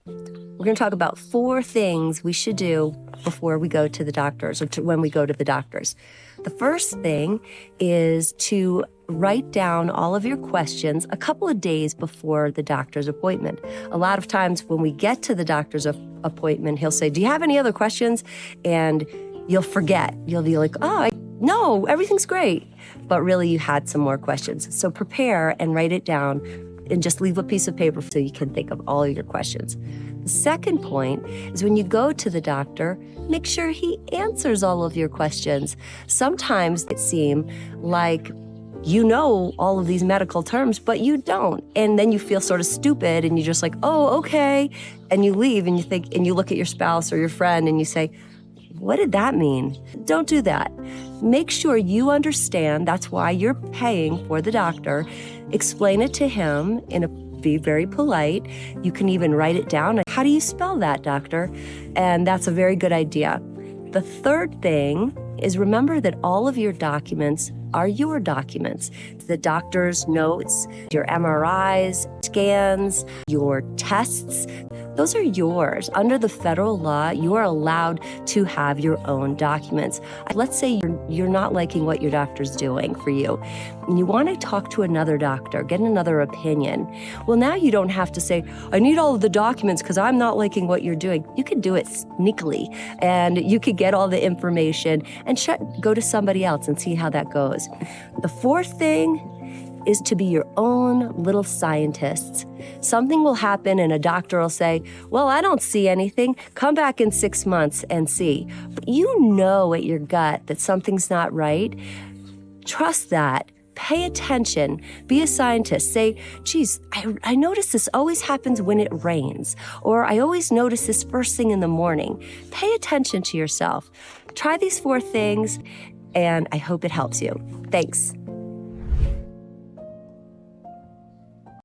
We're going to talk about 4 things we should do before we go to the doctors or when we go to the doctors. The first thing is to write down all of your questions a couple of days before the doctor's appointment. A lot of times when we get to the doctor's appointment, he'll say, "Do you have any other questions?" And you'll forget. You'll be like, "No, everything's great." But really you had some more questions. So prepare and write it down and just leave a piece of paper so you can think of all of your questions. The second point is when you go to the doctor, make sure he answers all of your questions. Sometimes it seems like you know all of these medical terms, but you don't. And then you feel sort of stupid and you're just like, "Oh, okay." And you leave and you think, and you look at your spouse or your friend and you say, "What did that mean?" Don't do that. Make sure you understand that's why you're paying for the doctor. Explain it to him be very polite. You can even write it down. "How do you spell that, doctor?" And that's a very good idea. The third thing is remember that all of your documents are your documents. The doctor's notes, your MRIs, scans, your tests, those are yours. Under the federal law, you are allowed to have your own documents. Let's say you're not liking what your doctor's doing for you, and you want to talk to another doctor, get another opinion. Well, now you don't have to say, "I need all of the documents because I'm not liking what you're doing." You can do it sneakily, and you could get all the information and go to somebody else and see how that goes. The fourth thing is to be your own little scientists. Something will happen and a doctor will say, "Well, I don't see anything. Come back in 6 months and see." But you know at your gut that something's not right. Trust that. Pay attention. Be a scientist. Say, "Geez, I notice this always happens when it rains," or "I always notice this first thing in the morning." Pay attention to yourself. Try these 4 things, and I hope it helps you. Thanks.